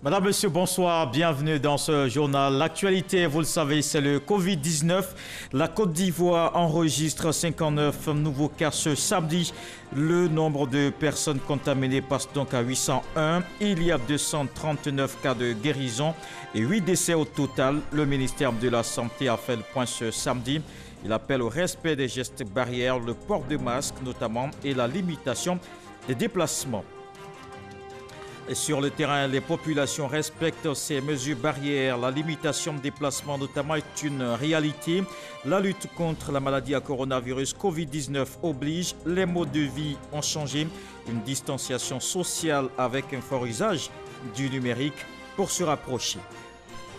Madame, Monsieur, bonsoir. Bienvenue dans ce journal. L'actualité, vous le savez, c'est le Covid-19. La Côte d'Ivoire enregistre 59 nouveaux cas ce samedi. Le nombre de personnes contaminées passe donc à 801. Il y a 239 cas de guérison et 8 décès au total. Le ministère de la Santé a fait le point ce samedi. Il appelle au respect des gestes barrières, le port de masque notamment et la limitation des déplacements. Et sur le terrain, les populations respectent ces mesures barrières. La limitation de déplacement notamment est une réalité. La lutte contre la maladie à coronavirus Covid-19 oblige. Les modes de vie ont changé. Une distanciation sociale avec un fort usage du numérique pour se rapprocher.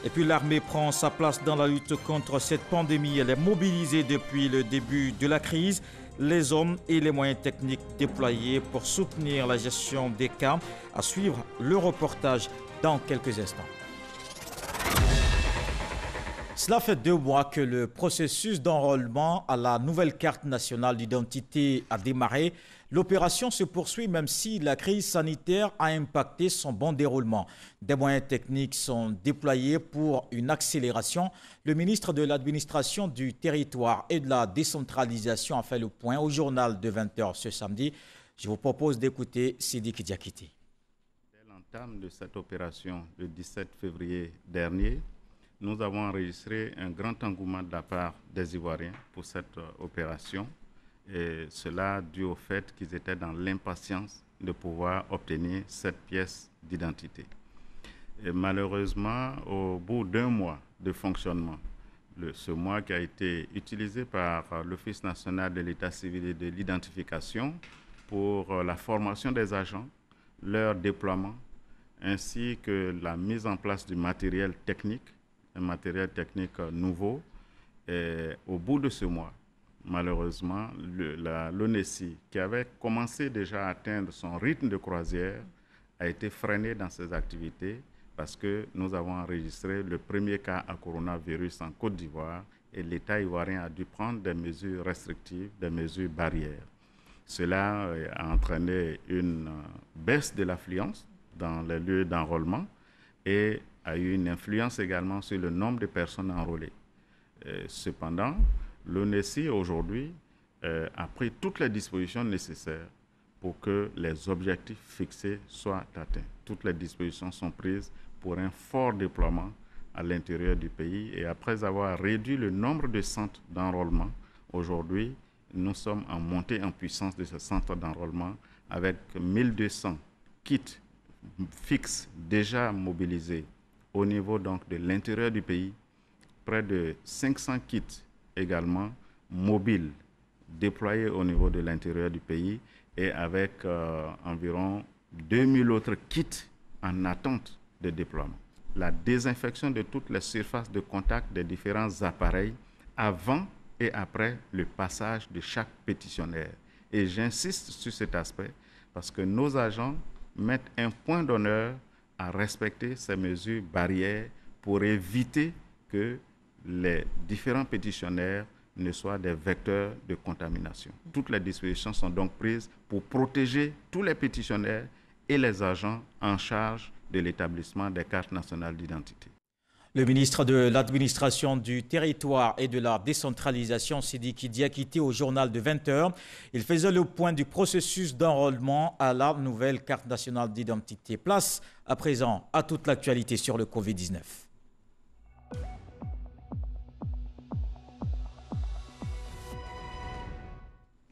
Et puis l'armée prend sa place dans la lutte contre cette pandémie. Elle est mobilisée depuis le début de la crise. Les hommes et les moyens techniques déployés pour soutenir la gestion des cas. À suivre le reportage dans quelques instants. Cela fait 2 mois que le processus d'enrôlement à la nouvelle carte nationale d'identité a démarré. L'opération se poursuit même si la crise sanitaire a impacté son bon déroulement. Des moyens techniques sont déployés pour une accélération. Le ministre de l'Administration du Territoire et de la Décentralisation a fait le point au journal de 20h ce samedi. Je vous propose d'écouter Sidiki Diakité. Dès l'entame de cette opération le 17 février dernier, nous avons enregistré un grand engouement de la part des Ivoiriens pour cette opération. Et cela dû au fait qu'ils étaient dans l'impatience de pouvoir obtenir cette pièce d'identité. Et malheureusement, au bout d'1 mois de fonctionnement, ce mois qui a été utilisé par l'Office national de l'état civil et de l'identification pour la formation des agents, leur déploiement, ainsi que la mise en place du matériel technique, un matériel technique nouveau. Et au bout de ce mois, malheureusement, l'ONESI, qui avait commencé déjà à atteindre son rythme de croisière, a été freiné dans ses activités parce que nous avons enregistré le premier cas à coronavirus en Côte d'Ivoire et l'État ivoirien a dû prendre des mesures restrictives, des mesures barrières. Cela a entraîné une baisse de l'affluence dans les lieux d'enrôlement et a eu une influence également sur le nombre de personnes enrôlées. Cependant, l'ONESI aujourd'hui a pris toutes les dispositions nécessaires pour que les objectifs fixés soient atteints. Toutes les dispositions sont prises pour un fort déploiement à l'intérieur du pays et après avoir réduit le nombre de centres d'enrôlement, aujourd'hui, nous sommes en montée en puissance de ce centre d'enrôlement avec 1200 kits fixes déjà mobilisés au niveau donc de l'intérieur du pays, près de 500 kits également mobiles déployés au niveau de l'intérieur du pays et avec environ 2000 autres kits en attente de déploiement. La désinfection de toutes les surfaces de contact des différents appareils avant et après le passage de chaque pétitionnaire. Et j'insiste sur cet aspect parce que nos agents mettent un point d'honneur à respecter ces mesures barrières pour éviter que les différents pétitionnaires ne soient des vecteurs de contamination. Toutes les dispositions sont donc prises pour protéger tous les pétitionnaires et les agents en charge de l'établissement des cartes nationales d'identité. Le ministre de l'Administration du Territoire et de la Décentralisation, Sidiki Diakité, au journal de 20h. Il faisait le point du processus d'enrôlement à la nouvelle carte nationale d'identité. Place à présent à toute l'actualité sur le Covid-19.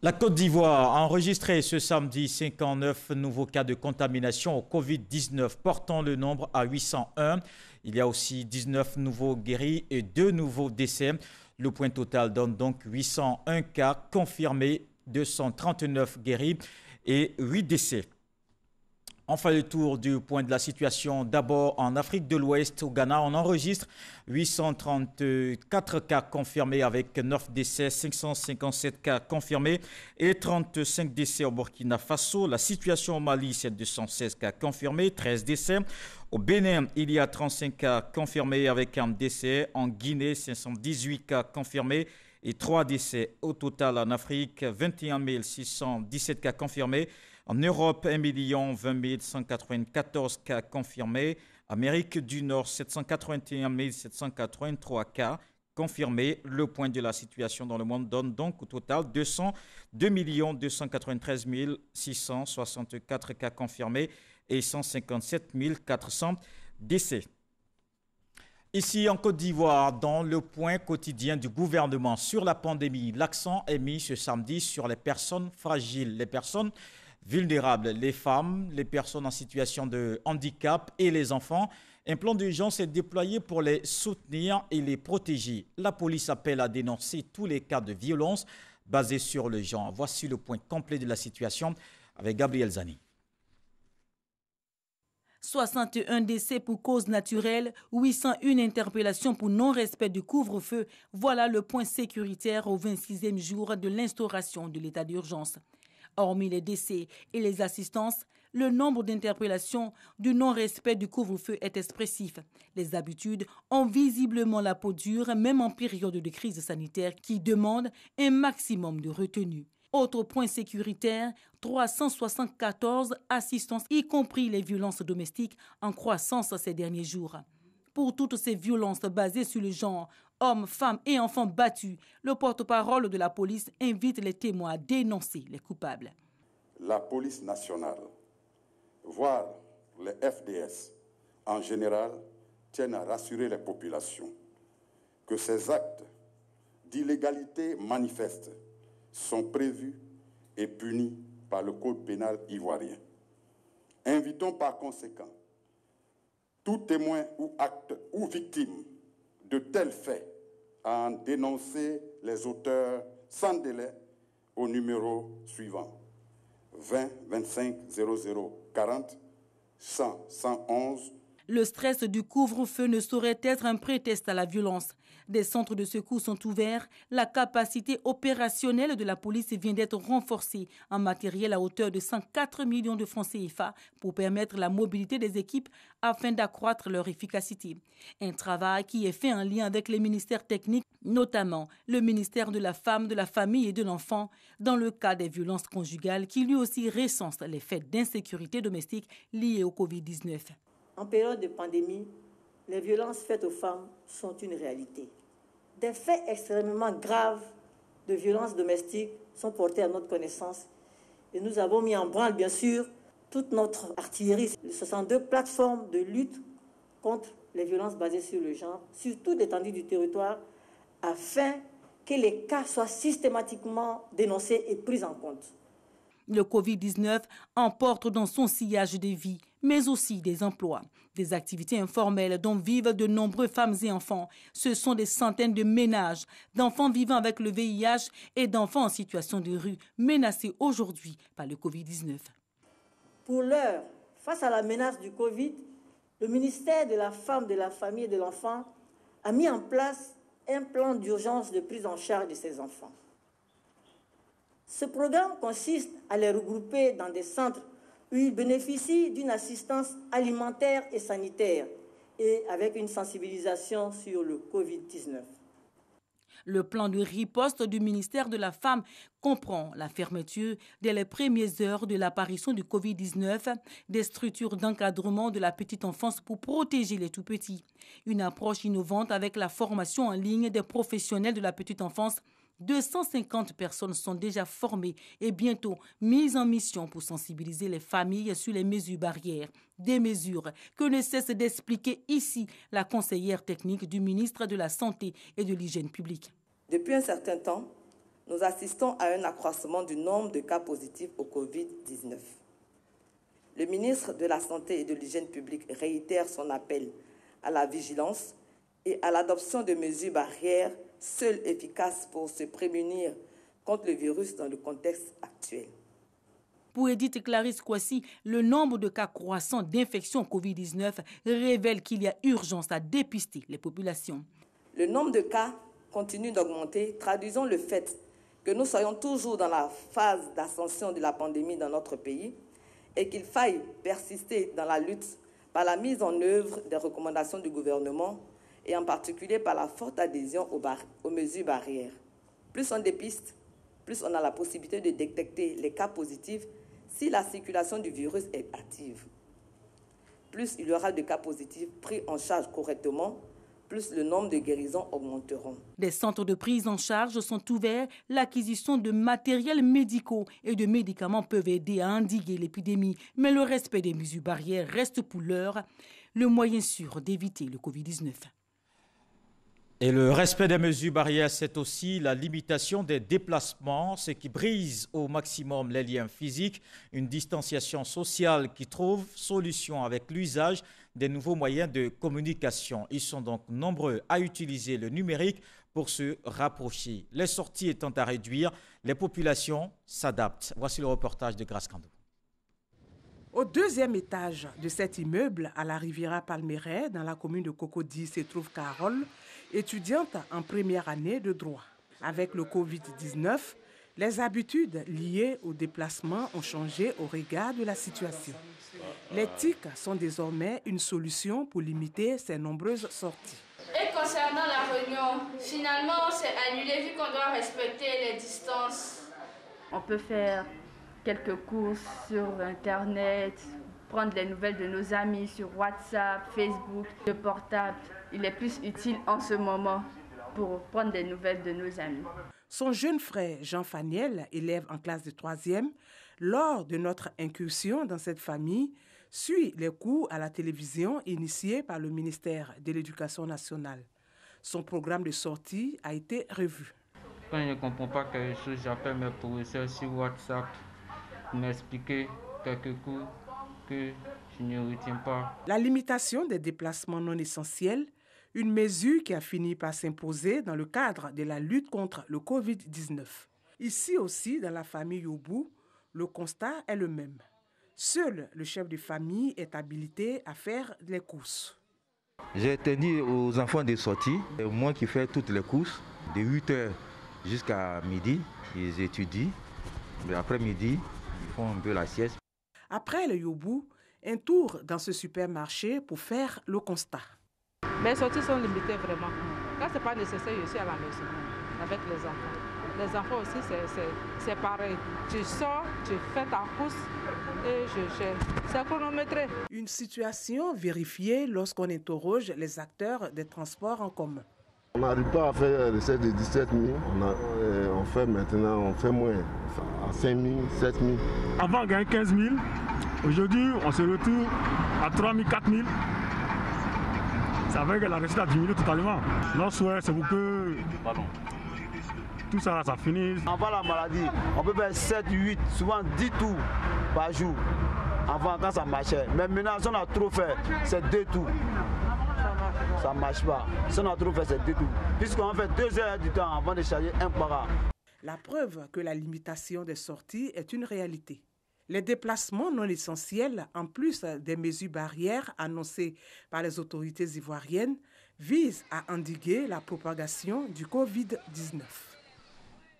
La Côte d'Ivoire a enregistré ce samedi 59 nouveaux cas de contamination au Covid-19, portant le nombre à 801. Il y a aussi 19 nouveaux guéris et 2 nouveaux décès. Le point total donne donc 801 cas confirmés, 239 guéris et 8 décès. On fait le tour du point de la situation. D'abord, en Afrique de l'Ouest, au Ghana, on enregistre 834 cas confirmés avec 9 décès, 557 cas confirmés et 35 décès au Burkina Faso. La situation au Mali, c'est 216 cas confirmés, 13 décès. Au Bénin, il y a 35 cas confirmés avec un décès. En Guinée, 518 cas confirmés et 3 décès. Au total, en Afrique, 21 617 cas confirmés. En Europe, 1 020 194 cas confirmés. Amérique du Nord, 781 783 cas confirmés. Le point de la situation dans le monde donne donc au total 202 293 664 cas confirmés et 157 400 décès. Ici en Côte d'Ivoire, dans le point quotidien du gouvernement sur la pandémie, l'accent est mis ce samedi sur les personnes fragiles, les personnes vulnérables, les femmes, les personnes en situation de handicap et les enfants. Un plan d'urgence est déployé pour les soutenir et les protéger. La police appelle à dénoncer tous les cas de violence basés sur le genre. Voici le point complet de la situation avec Gabriel Zani. 61 décès pour cause naturelle, 801 interpellations pour non-respect du couvre-feu. Voilà le point sécuritaire au 26e jour de l'instauration de l'état d'urgence. Hormis les décès et les assistances, le nombre d'interpellations du non-respect du couvre-feu est expressif. Les habitudes ont visiblement la peau dure, même en période de crise sanitaire qui demande un maximum de retenue. Autre point sécuritaire, 374 assistances, y compris les violences domestiques, en croissance ces derniers jours. Pour toutes ces violences basées sur le genre, hommes, femmes et enfants battus, le porte-parole de la police invite les témoins à dénoncer les coupables. La police nationale, voire les FDS en général, tiennent à rassurer les populations que ces actes d'illégalité manifeste sont prévus et punis par le Code pénal ivoirien. Invitons par conséquent tout témoin ou acte ou victime de tels faits à en dénoncer les auteurs sans délai au numéro suivant 20 25 00 40 100 111. Le stress du couvre-feu ne saurait être un prétexte à la violence. Des centres de secours sont ouverts. La capacité opérationnelle de la police vient d'être renforcée en matériel à hauteur de 104 millions de francs CFA pour permettre la mobilité des équipes afin d'accroître leur efficacité. Un travail qui est fait en lien avec les ministères techniques, notamment le ministère de la Femme, de la Famille et de l'Enfant, dans le cas des violences conjugales qui lui aussi recense les faits d'insécurité domestique liés au Covid-19. En période de pandémie, les violences faites aux femmes sont une réalité. Des faits extrêmement graves de violences domestiques sont portés à notre connaissance et nous avons mis en branle, bien sûr, toute notre artillerie. Ce sont 2 plateformes de lutte contre les violences basées sur le genre, sur toute l'étendue du territoire, afin que les cas soient systématiquement dénoncés et pris en compte. Le Covid-19 emporte dans son sillage des vies, mais aussi des emplois, des activités informelles dont vivent de nombreuses femmes et enfants. Ce sont des centaines de ménages, d'enfants vivant avec le VIH et d'enfants en situation de rue, menacés aujourd'hui par le Covid-19. Pour l'heure, face à la menace du Covid, le ministère de la Femme, de la Famille et de l'Enfant a mis en place un plan d'urgence de prise en charge de ces enfants. Ce programme consiste à les regrouper dans des centres où ils bénéficient d'une assistance alimentaire et sanitaire et avec une sensibilisation sur le Covid-19. Le plan de riposte du ministère de la Femme comprend la fermeture dès les premières heures de l'apparition du Covid-19 des structures d'encadrement de la petite enfance pour protéger les tout-petits. Une approche innovante avec la formation en ligne des professionnels de la petite enfance. 250 personnes sont déjà formées et bientôt mises en mission pour sensibiliser les familles sur les mesures barrières. Des mesures que ne cesse d'expliquer ici la conseillère technique du ministre de la Santé et de l'Hygiène publique. Depuis un certain temps, nous assistons à un accroissement du nombre de cas positifs au Covid-19. Le ministre de la Santé et de l'Hygiène publique réitère son appel à la vigilance et à l'adoption de mesures barrières seules efficaces pour se prémunir contre le virus dans le contexte actuel. Pour Edith Clarisse Kouassi, le nombre de cas croissants d'infection Covid-19 révèle qu'il y a urgence à dépister les populations. Le nombre de cas continue d'augmenter, traduisant le fait que nous soyons toujours dans la phase d'ascension de la pandémie dans notre pays et qu'il faille persister dans la lutte par la mise en œuvre des recommandations du gouvernement et en particulier par la forte adhésion aux mesures barrières. Plus on dépiste, plus on a la possibilité de détecter les cas positifs si la circulation du virus est active. plus il y aura de cas positifs pris en charge correctement, plus le nombre de guérisons augmenteront. Des centres de prise en charge sont ouverts. L'acquisition de matériels médicaux et de médicaments peuvent aider à endiguer l'épidémie. Mais le respect des mesures barrières reste pour l'heure le moyen sûr d'éviter le Covid-19. Et le respect des mesures barrières, c'est aussi la limitation des déplacements, ce qui brise au maximum les liens physiques, une distanciation sociale qui trouve solution avec l'usage des nouveaux moyens de communication. Ils sont donc nombreux à utiliser le numérique pour se rapprocher. Les sorties étant à réduire, les populations s'adaptent. Voici le reportage de Grace Kando. Au deuxième étage de cet immeuble, à la Riviera Palmeraie, dans la commune de Cocody, se trouve Carole, étudiante en première année de droit. Avec le Covid-19, les habitudes liées au déplacement ont changé au regard de la situation. Les TIC sont désormais une solution pour limiter ces nombreuses sorties. Et concernant la réunion, finalement, c'est annulé vu qu'on doit respecter les distances. On peut faire quelques courses sur Internet, prendre les nouvelles de nos amis sur WhatsApp, Facebook. Le portable, il est plus utile en ce moment pour prendre des nouvelles de nos amis. Son jeune frère Jean Faniel, élève en classe de 3e, lors de notre incursion dans cette famille, suit les cours à la télévision initiés par le ministère de l'Éducation nationale. Son programme de sortie a été revu. Quand je ne comprends pas quelque chose, j'appelle mes professeurs sur WhatsApp pour m'expliquer quelques cours que je ne retiens pas. La limitation des déplacements non essentiels, une mesure qui a fini par s'imposer dans le cadre de la lutte contre le Covid-19. Ici aussi, dans la famille Yobou, le constat est le même. Seul le chef de famille est habilité à faire les courses. J'ai interdit aux enfants de sortir. Moi qui fais toutes les courses, de 8h jusqu'à midi, ils étudient. Mais après-midi, ils font un peu la sieste. Après le Yobou, un tour dans ce supermarché pour faire le constat. Mes sorties sont limitées vraiment. Quand ce n'est pas nécessaire, je suis à la maison avec les enfants. Les enfants aussi, c'est pareil. Tu sors, tu fais ta course et je gère. C'est chronométré. Une situation vérifiée lorsqu'on interroge les acteurs des transports en commun. On n'arrive pas à faire la recette de 17 000. On fait maintenant, on fait moins. À 5 000, 7 000. Avant, on gagnait 15 000. Aujourd'hui, on se retrouve à 3 000, 4 000. Ça veut dire que la recette a diminué totalement. Notre souhait, c'est pour que tout ça, ça finisse. Avant la maladie, on peut faire 7, 8, souvent 10 tours par jour. Avant, quand ça marchait. Mais maintenant, si on a trop fait, c'est 2 tours. Ça ne marche pas. Si on a trop fait, c'est 2 tours. Puisqu'on fait 2 heures du temps avant de charger un para. La preuve que la limitation des sorties est une réalité. Les déplacements non essentiels, en plus des mesures barrières annoncées par les autorités ivoiriennes, visent à endiguer la propagation du Covid-19.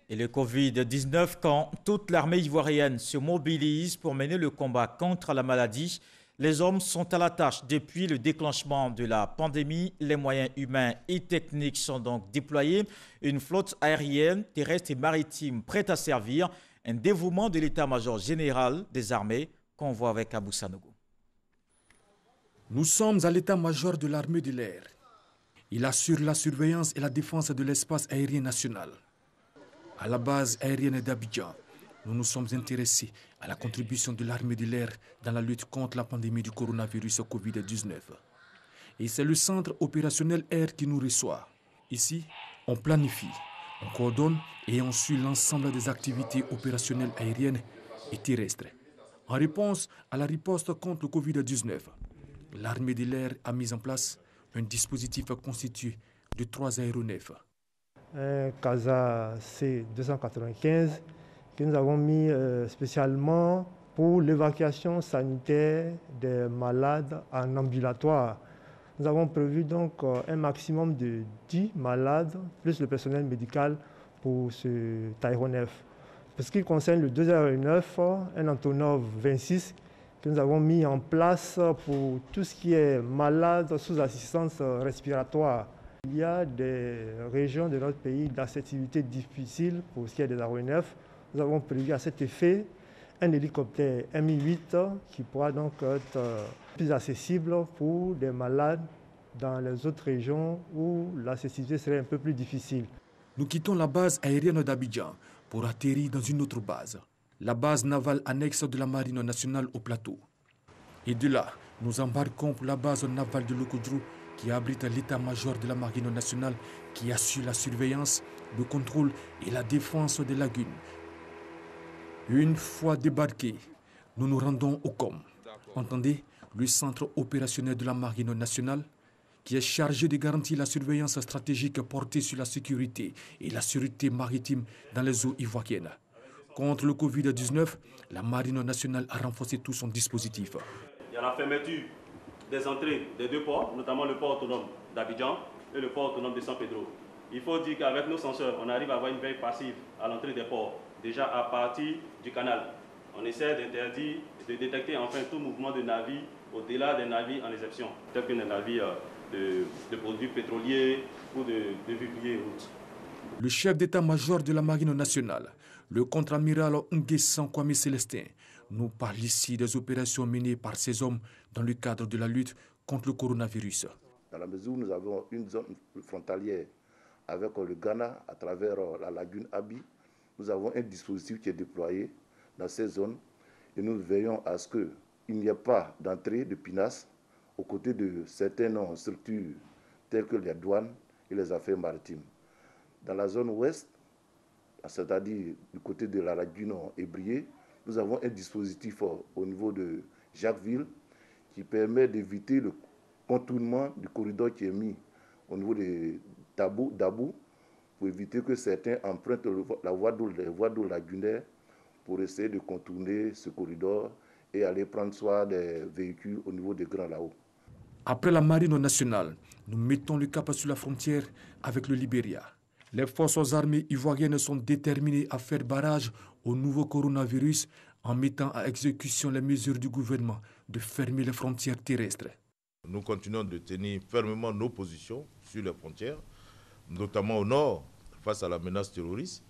Et le Covid-19, quand toute l'armée ivoirienne se mobilise pour mener le combat contre la maladie, les hommes sont à la tâche. Depuis le déclenchement de la pandémie, les moyens humains et techniques sont donc déployés. Une flotte aérienne, terrestre et maritime prête à servir. Un dévouement de l'état-major général des armées qu'on voit avec Abou Sanogo. Nous sommes à l'état-major de l'armée de l'air. Il assure la surveillance et la défense de l'espace aérien national. À la base aérienne d'Abidjan, nous nous sommes intéressés à la contribution de l'armée de l'air dans la lutte contre la pandémie du coronavirus Covid-19. Et c'est le centre opérationnel air qui nous reçoit. Ici, on planifie, on coordonne et on suit l'ensemble des activités opérationnelles aériennes et terrestres. En réponse à la riposte contre le Covid-19, l'armée de l'air a mis en place un dispositif constitué de 3 aéronefs. Un CASA C295 que nous avons mis spécialement pour l'évacuation sanitaire des malades en ambulatoire. Nous avons prévu donc un maximum de 10 malades, plus le personnel médical pour ce aéronef. Pour ce qui concerne le 2 aéronef, un Antonov 26, que nous avons mis en place pour tout ce qui est malade sous assistance respiratoire. Il y a des régions de notre pays d'accessibilité difficile pour ce qui est des aéronefs. Nous avons prévu à cet effet un hélicoptère Mi-8 qui pourra donc être plus accessible pour des malades dans les autres régions où l'accessibilité serait un peu plus difficile. Nous quittons la base aérienne d'Abidjan pour atterrir dans une autre base, la base navale annexe de la Marine nationale au plateau. Et de là, nous embarquons pour la base navale de Lokodrou qui abrite l'état-major de la Marine nationale qui assure la surveillance, le contrôle et la défense des lagunes. Une fois débarqués, nous nous rendons au COM, entendez, le centre opérationnel de la Marine nationale, qui est chargé de garantir la surveillance stratégique portée sur la sécurité et la sûreté maritime dans les eaux ivoiriennes. Contre le Covid-19, la Marine nationale a renforcé tout son dispositif. Il y a la fermeture des entrées des deux ports, notamment le port autonome d'Abidjan et le port autonome de San Pedro. Il faut dire qu'avec nos senseurs, on arrive à avoir une veille passive à l'entrée des ports, déjà à partir du canal. On essaie d'interdire, de détecter enfin tout mouvement de navires au-delà des navires en exception, tels que les navires de produits pétroliers ou de vivriers et autres. Le chef d'état-major de la Marine nationale, le contre-amiral Nguessan Kwame Célestin, nous parle ici des opérations menées par ces hommes dans le cadre de la lutte contre le coronavirus. Dans la mesure où nous avons une zone frontalière avec le Ghana à travers la lagune Abi, nous avons un dispositif qui est déployé dans ces zones et nous veillons à ce qu'il n'y ait pas d'entrée de pinasses aux côtés de certaines structures telles que les douanes et les affaires maritimes. Dans la zone ouest, c'est-à-dire du côté de la lagune Ébrié, nous avons un dispositif au niveau de Jacquesville qui permet d'éviter le contournement du corridor qui est mis au niveau de Dabou pour éviter que certains empruntent la voie d'eau lagunaire pour essayer de contourner ce corridor et aller prendre soin des véhicules au niveau des Grands Laos. Après la Marine nationale, nous mettons le cap sur la frontière avec le Libéria. Les forces armées ivoiriennes sont déterminées à faire barrage au nouveau coronavirus en mettant à exécution les mesures du gouvernement de fermer les frontières terrestres. Nous continuons de tenir fermement nos positions sur les frontières, notamment au nord, face à la menace terroriste.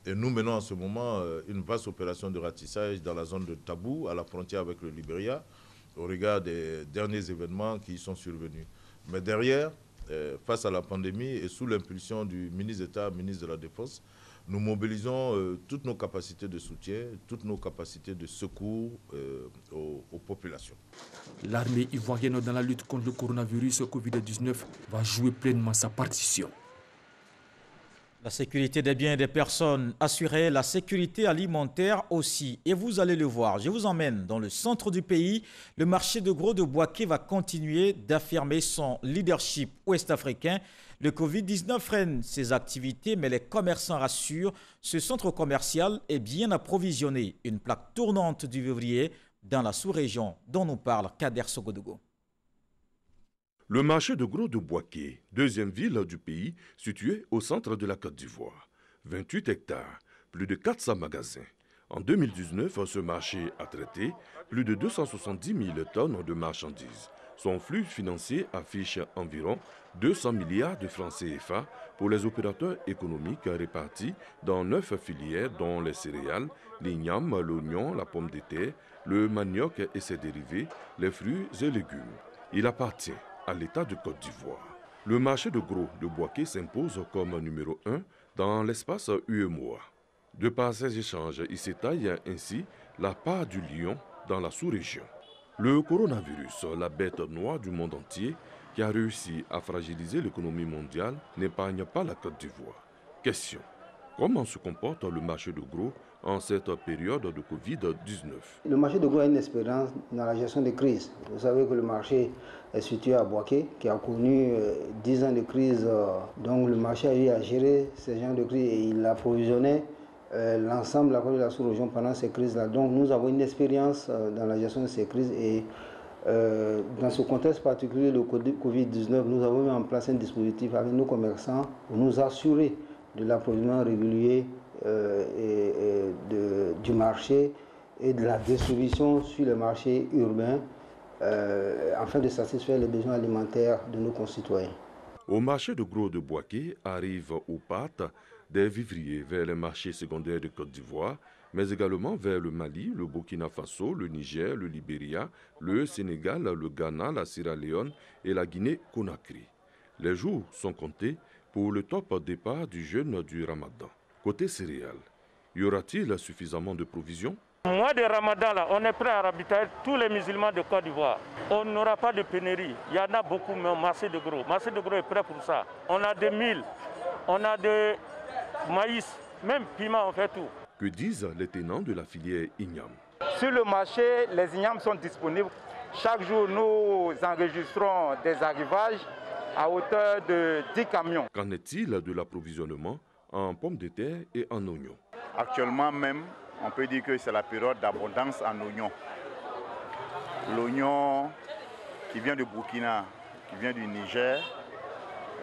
Et nous menons en ce moment une vaste opération de ratissage dans la zone de Tabou, à la frontière avec le Libéria, au regard des derniers événements qui y sont survenus. Mais derrière, face à la pandémie et sous l'impulsion du ministre d'État, ministre de la Défense, nous mobilisons toutes nos capacités de soutien, toutes nos capacités de secours aux populations. L'armée ivoirienne dans la lutte contre le coronavirus Covid-19 va jouer pleinement sa partition. La sécurité des biens et des personnes assurée, la sécurité alimentaire aussi. Et vous allez le voir, je vous emmène dans le centre du pays. Le marché de gros de Bouaké va continuer d'affirmer son leadership ouest-africain. Le Covid-19 freine ses activités, mais les commerçants rassurent, ce centre commercial est bien approvisionné. Une plaque tournante du vivrier dans la sous-région dont nous parle Kader Sogodogo. Le marché de gros de Bouaké, deuxième ville du pays, situé au centre de la Côte d'Ivoire. 28 hectares, plus de 400 magasins. En 2019, ce marché a traité plus de 270 000 tonnes de marchandises. Son flux financier affiche environ 200 milliards de francs CFA pour les opérateurs économiques répartis dans 9 filières dont les céréales, l'igname, l'oignon, la pomme de terre, le manioc et ses dérivés, les fruits et légumes. Il appartient à l'État de Côte d'Ivoire. Le marché de gros de Bouaké s'impose comme numéro 1 dans l'espace UEMOA. De par ces échanges, il s'étaille ainsi la part du lion dans la sous-région. Le coronavirus, la bête noire du monde entier, qui a réussi à fragiliser l'économie mondiale, n'épargne pas la Côte d'Ivoire. Question: comment se comporte le marché de gros en cette période de Covid-19? Le marché de gros a une expérience dans la gestion des crises. Vous savez que le marché est situé à Bouaké, qui a connu 10 ans de crise. Donc le marché a eu à gérer ces genres de crises et il approvisionnait l'ensemble de la sous-région pendant ces crises-là. Donc nous avons une expérience dans la gestion de ces crises et dans ce contexte particulier, le Covid-19, nous avons mis en place un dispositif avec nos commerçants pour nous assurer de l'approvisionnement régulier du marché et de la distribution sur le marché urbain afin de satisfaire les besoins alimentaires de nos concitoyens. Au marché de gros de Bouaké arrivent aux pâtes des vivriers vers les marchés secondaires de Côte d'Ivoire mais également vers le Mali, le Burkina Faso, le Niger, le Libéria, le Sénégal, le Ghana, la Sierra Leone et la Guinée-Conakry. Les jours sont comptés pour le top départ du jeûne du Ramadan. Côté céréales, y aura-t-il suffisamment de provisions? Au mois de Ramadan, là, on est prêt à ravitailler tous les musulmans de Côte d'Ivoire. On n'aura pas de pénurie. Il y en a beaucoup, mais au marché de gros. Le marché de gros est prêt pour ça. On a des milles, on a des maïs, même piment, on fait tout. Que disent les tenants de la filière igname? Sur le marché, les ignames sont disponibles. Chaque jour, nous enregistrons des arrivages à hauteur de 10 camions. Qu'en est-il de l'approvisionnement en pommes de terre et en oignons? Actuellement même, on peut dire que c'est la période d'abondance en oignons. L'oignon qui vient du Burkina, qui vient du Niger,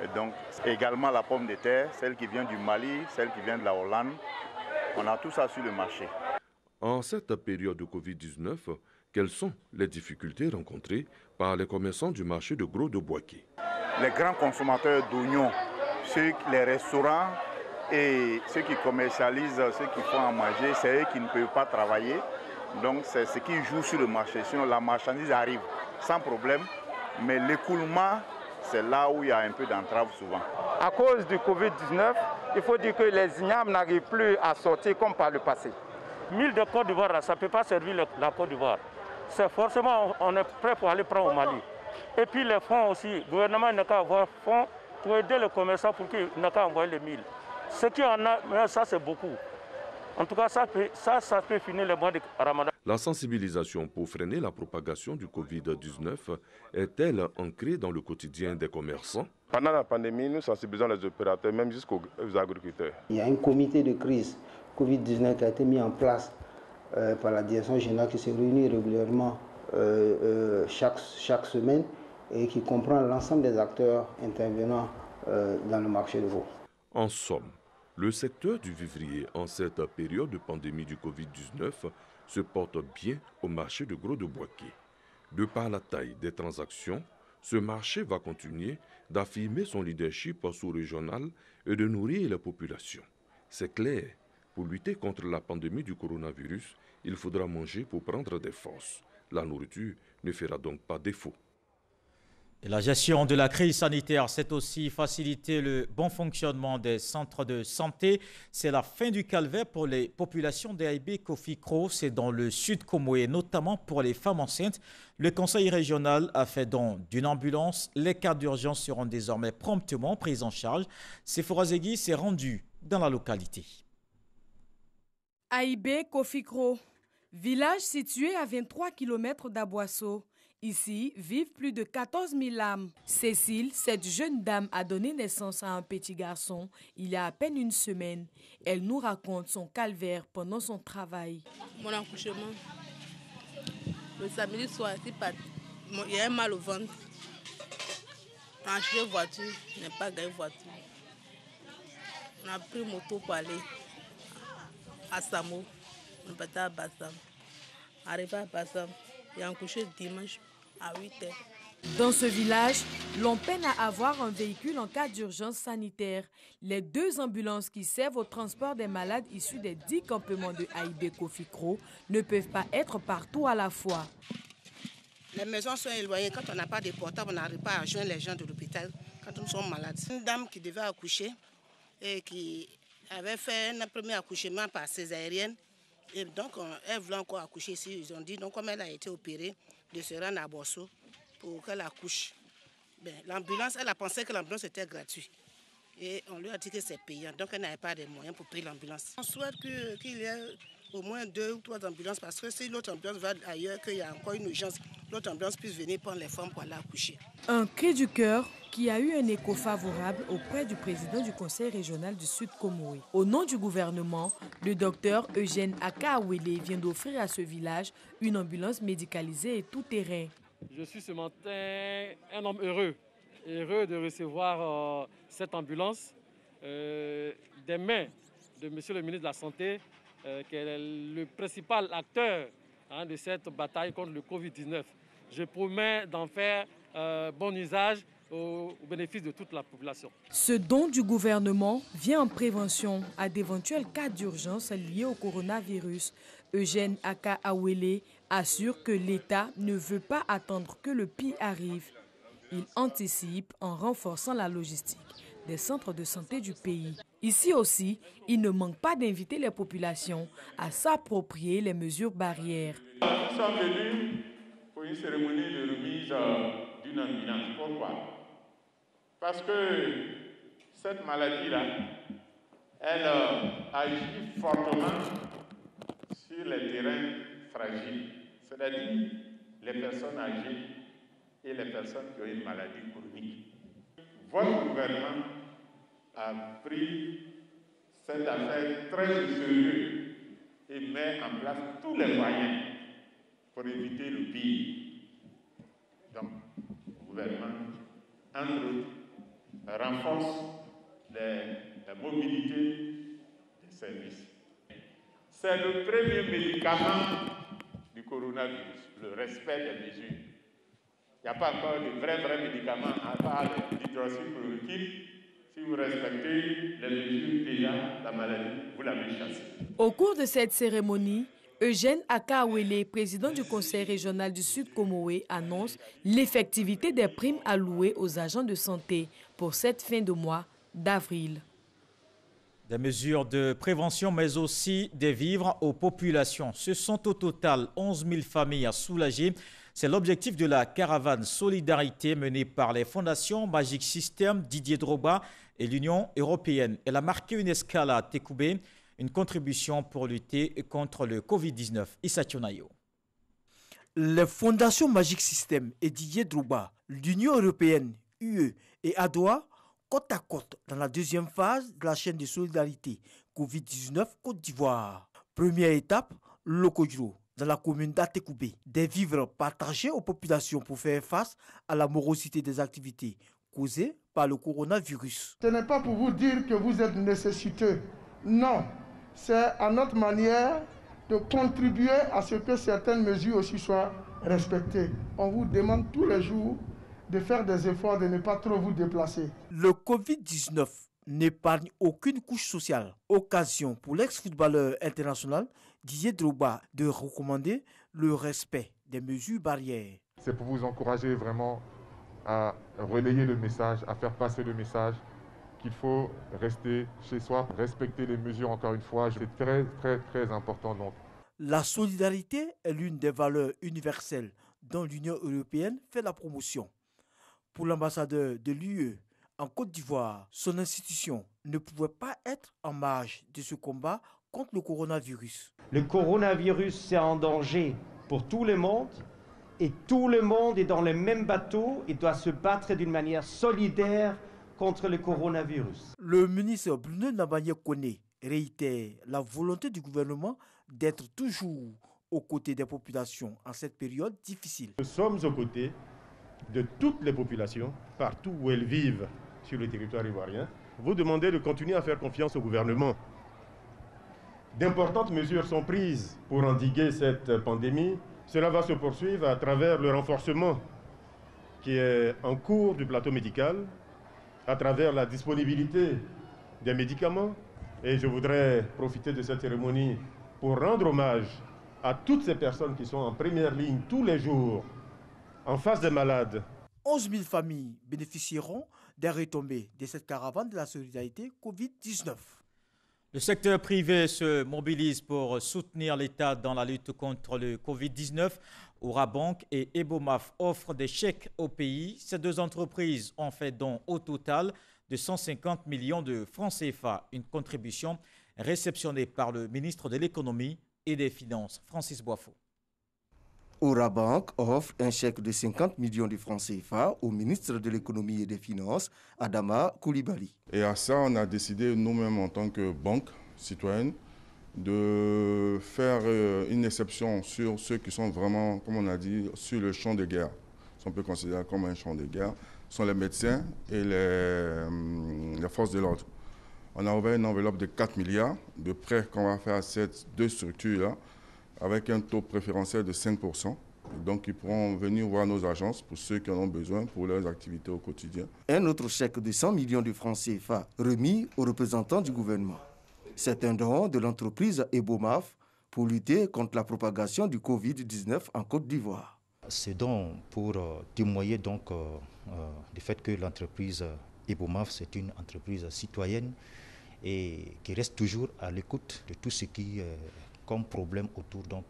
et donc également la pomme de terre, celle qui vient du Mali, celle qui vient de la Hollande. On a tout ça sur le marché. En cette période de Covid-19, quelles sont les difficultés rencontrées par les commerçants du marché de gros de Bouaké? Les grands consommateurs d'oignons, les restaurants et ceux qui commercialisent, ceux qui font à manger, c'est eux qui ne peuvent pas travailler. Donc c'est ce qui joue sur le marché. Sinon la marchandise arrive sans problème, mais l'écoulement, c'est là où il y a un peu d'entrave souvent. À cause du Covid-19, il faut dire que les ignames n'arrivent plus à sortir comme par le passé. 1000 de Côte d'Ivoire, ça ne peut pas servir la Côte d'Ivoire. C'est forcément, on est prêt pour aller prendre au Mali. Et puis les fonds aussi, le gouvernement n'a qu'à avoir fonds pour aider les commerçants pour qu'ils n'aient qu'à envoyer les milles. Ce qui en a, mais ça c'est beaucoup. En tout cas, ça peut finir le mois de Ramadan. La sensibilisation pour freiner la propagation du Covid-19 est-elle ancrée dans le quotidien des commerçants? Pendant la pandémie, nous sensibilisons les opérateurs, même jusqu'aux agriculteurs. Il y a un comité de crise Covid-19 qui a été mis en place par la direction générale qui se réunit régulièrement chaque semaine et qui comprend l'ensemble des acteurs intervenant dans le marché de veau. En somme, le secteur du vivrier en cette période de pandémie du Covid-19 se porte bien au marché de gros de Bouaké. De par la taille des transactions, ce marché va continuer d'affirmer son leadership sous-régional et de nourrir la population. C'est clair, pour lutter contre la pandémie du coronavirus, il faudra manger pour prendre des forces. La nourriture ne fera donc pas défaut. Et la gestion de la crise sanitaire, c'est aussi faciliter le bon fonctionnement des centres de santé. C'est la fin du calvaire pour les populations d'Aïbé Kofikro. C'est dans le sud Comoé, notamment pour les femmes enceintes. Le conseil régional a fait don d'une ambulance. Les cas d'urgence seront désormais promptement pris en charge. Sephora Zegui s'est rendu dans la localité. Aïbé Kofikro, village situé à 23 km d'Aboisseau. Ici vivent plus de 14 000 âmes. Cécile, cette jeune dame, a donné naissance à un petit garçon il y a à peine une semaine. Elle nous raconte son calvaire pendant son travail. Mon accouchement, le samedi soir, il y a un mal au ventre. On a acheté voiture, je n'ai pas gagné voiture. On a pris moto pour aller à Samo, on partait à Bassam. Arrivé à Bassam, il a accouché dimanche à 8h. Dans ce village, l'on peine à avoir un véhicule en cas d'urgence sanitaire. Les 2 ambulances qui servent au transport des malades issus des 10 campements de Aïbé Kofikro ne peuvent pas être partout à la fois. Les maisons sont éloignées. Quand on n'a pas de portable, on n'arrive pas à joindre les gens de l'hôpital quand nous sommes malades. Une dame qui devait accoucher et qui avait fait un premier accouchement par césarienne. Et donc, elle voulait encore accoucher ici. Ils ont dit, donc, comme elle a été opérée, de se rendre à Bosso pour qu'elle accouche. L'ambulance, elle a pensé que l'ambulance était gratuite. Et on lui a dit que c'est payant. Donc, elle n'avait pas de moyens pour payer l'ambulance. On souhaite qu'il y ait au moins 2 ou 3 ambulances, parce que si l'autre ambulance va ailleurs, qu'il y a encore une urgence, l'autre ambulance puisse venir prendre les femmes pour aller accoucher. Un cri du cœur qui a eu un écho favorable auprès du président du conseil régional du Sud Comoé. Au nom du gouvernement, le docteur Eugène Akaawele vient d'offrir à ce village une ambulance médicalisée et tout-terrain. Je suis ce matin un homme heureux de recevoir cette ambulance des mains de Monsieur le ministre de la Santé, qui est le principal acteur de cette bataille contre le Covid-19. Je promets d'en faire bon usage au bénéfice de toute la population. Ce don du gouvernement vient en prévention à d'éventuels cas d'urgence liés au coronavirus. Eugène Aka Awele assure que l'État ne veut pas attendre que le pire arrive. Il anticipe en renforçant la logistique des centres de santé du pays. Ici aussi, il ne manque pas d'inviter les populations à s'approprier les mesures barrières. Nous sommes venus pour une cérémonie de remise d'une ambulance. Pourquoi? Parce que cette maladie-là, elle agit fortement sur les terrains fragiles, c'est-à-dire les personnes âgées et les personnes qui ont une maladie chronique. Votre gouvernement a pris cette affaire très au sérieux et met en place tous les moyens pour éviter le pire. Donc, le gouvernement, entre autres, renforce la mobilité des services. C'est le premier médicament du coronavirus, le respect des mesures. Il n'y a pas encore de vrais médicaments à part l'hydroxychloroquine. Si vous respectez les mesures déjà, la maladie, vous l'avez chassée. Au cours de cette cérémonie, Eugène Aka Awele, président du Conseil régional du Sud Comoé, annonce l'effectivité des primes allouées aux agents de santé pour cette fin de mois d'avril. Des mesures de prévention, mais aussi des vivres aux populations. Ce sont au total 11 000 familles à soulager. C'est l'objectif de la caravane Solidarité menée par les fondations Magic System, Didier Drogba et l'Union européenne. Elle a marqué une escale à Tekoubé, une contribution pour lutter contre le Covid-19. Issa Tionayo. Les fondations Magic System et Didier Drogba, l'Union européenne, UE et ADOA, côte à côte dans la deuxième phase de la chaîne de solidarité Covid-19 Côte d'Ivoire. Première étape, Lokodjo, dans la commune d'Atekoubé. Des vivres partagés aux populations pour faire face à la morosité des activités causées par le coronavirus. Ce n'est pas pour vous dire que vous êtes nécessiteux. Non, c'est à notre manière de contribuer à ce que certaines mesures aussi soient respectées. On vous demande tous les jours de faire des efforts, de ne pas trop vous déplacer. Le Covid-19 n'épargne aucune couche sociale. Occasion pour l'ex-footballeur international Didier Drogba de recommander le respect des mesures barrières. C'est pour vous encourager vraiment à relayer le message, à faire passer le message qu'il faut rester chez soi, respecter les mesures encore une fois. C'est très important. Donc. La solidarité est l'une des valeurs universelles dont l'Union européenne fait la promotion. Pour l'ambassadeur de l'UE en Côte d'Ivoire, son institution ne pouvait pas être en marge de ce combat contre le coronavirus. Le coronavirus, c'est un danger pour tout le monde et tout le monde est dans le même bateau et doit se battre d'une manière solidaire contre le coronavirus. Le ministre Bruno Nabanye Kone réitère la volonté du gouvernement d'être toujours aux côtés des populations en cette période difficile. Nous sommes aux côtés de toutes les populations, partout où elles vivent sur le territoire ivoirien. Vous demandez de continuer à faire confiance au gouvernement. D'importantes mesures sont prises pour endiguer cette pandémie. Cela va se poursuivre à travers le renforcement qui est en cours du plateau médical, à travers la disponibilité des médicaments. Et je voudrais profiter de cette cérémonie pour rendre hommage à toutes ces personnes qui sont en première ligne tous les jours en face des malades. 11 000 familles bénéficieront des retombées de cette caravane de la solidarité Covid-19. Le secteur privé se mobilise pour soutenir l'État dans la lutte contre le Covid-19. Orabank et Ebomaf offrent des chèques au pays. Ces deux entreprises ont fait don au total de 150 millions de francs CFA, une contribution réceptionnée par le ministre de l'Économie et des Finances, Francis Boifo. Orabank offre un chèque de 50 millions de francs CFA au ministre de l'Économie et des Finances, Adama Koulibaly. Et à ça, on a décidé nous-mêmes en tant que banque citoyenne de faire une exception sur ceux qui sont vraiment, comme on a dit, sur le champ de guerre. Si on peut considérer comme un champ de guerre, ce sont les médecins et les forces de l'ordre. On a ouvert une enveloppe de 4 milliards de prêts qu'on va faire à ces deux structures-là, avec un taux préférentiel de 5%. Donc ils pourront venir voir nos agences pour ceux qui en ont besoin pour leurs activités au quotidien. Un autre chèque de 100 millions de francs CFA remis aux représentants du gouvernement. C'est un don de l'entreprise Ebomaf pour lutter contre la propagation du Covid-19 en Côte d'Ivoire. C'est donc pour témoigner donc, du fait que l'entreprise Ebomaf, c'est une entreprise citoyenne et qui reste toujours à l'écoute de tout ce qui est comme problème autour donc,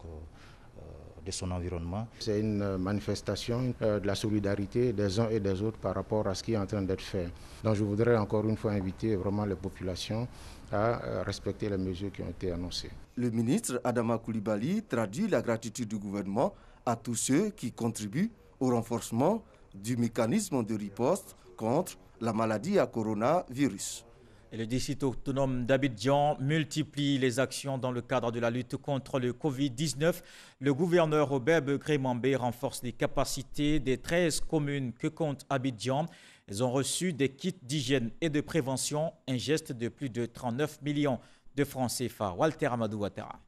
de son environnement. C'est une manifestation de la solidarité des uns et des autres par rapport à ce qui est en train d'être fait. Donc je voudrais encore une fois inviter vraiment les populations à respecter les mesures qui ont été annoncées. Le ministre Adama Coulibaly traduit la gratitude du gouvernement à tous ceux qui contribuent au renforcement du mécanisme de riposte contre la maladie à coronavirus. Et le district autonome d'Abidjan multiplie les actions dans le cadre de la lutte contre le Covid-19. Le gouverneur Robert Begré-Mambé renforce les capacités des 13 communes que compte Abidjan. Elles ont reçu des kits d'hygiène et de prévention, un geste de plus de 39 millions de francs CFA. Walter Amadou Ouattara.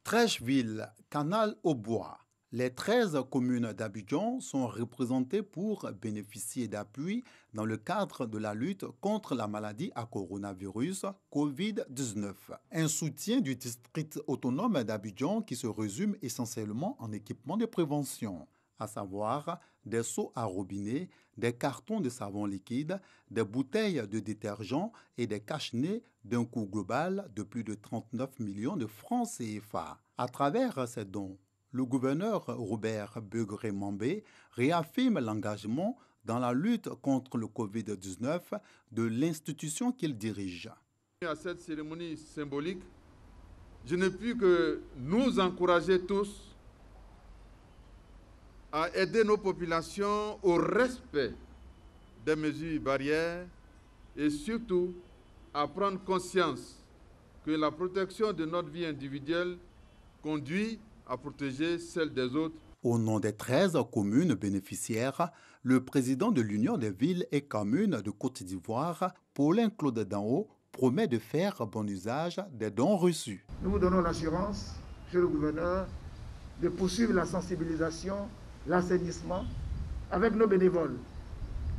Trècheville, Canal-au-Bois. Les 13 communes d'Abidjan sont représentées pour bénéficier d'appui dans le cadre de la lutte contre la maladie à coronavirus Covid-19. Un soutien du district autonome d'Abidjan qui se résume essentiellement en équipement de prévention, à savoir des seaux à robinet, des cartons de savon liquide, des bouteilles de détergent et des cache-nez d'un coût global de plus de 39 millions de francs CFA. À travers ces dons, le gouverneur Robert Begré-Mambé réaffirme l'engagement dans la lutte contre le Covid-19 de l'institution qu'il dirige. À cette cérémonie symbolique, je ne puis que nous encourager tous à aider nos populations au respect des mesures barrières et surtout à prendre conscience que la protection de notre vie individuelle conduit à protéger celle des autres. Au nom des 13 communes bénéficiaires, le président de l'Union des villes et communes de Côte d'Ivoire, Paulin Claude Danho, promet de faire bon usage des dons reçus. Nous vous donnons l'assurance, monsieur le gouverneur, de poursuivre la sensibilisation, l'assainissement avec nos bénévoles,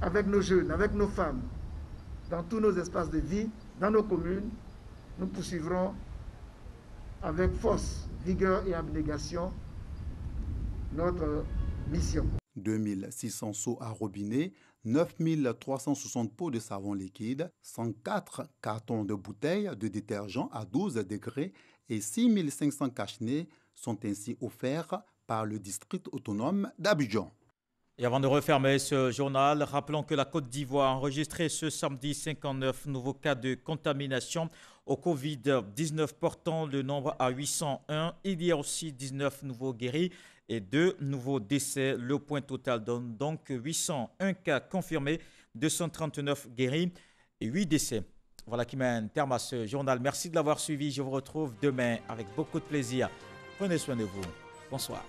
avec nos jeunes, avec nos femmes, dans tous nos espaces de vie, dans nos communes. Nous poursuivrons avec force, vigueur et abnégation notre mission. 2600 seaux à robinet, 9360 pots de savon liquide, 104 cartons de bouteilles de détergent à 12 degrés et 6500 cache-nez sont ainsi offerts par le district autonome d'Abidjan. Et avant de refermer ce journal, rappelons que la Côte d'Ivoire a enregistré ce samedi 59 nouveaux cas de contamination au Covid-19, portant le nombre à 801. Il y a aussi 19 nouveaux guéris et 2 nouveaux décès. Le point total donne donc 801 cas confirmés, 239 guéris et 8 décès. Voilà qui met un terme à ce journal. Merci de l'avoir suivi. Je vous retrouve demain avec beaucoup de plaisir. Prenez soin de vous. Bonsoir.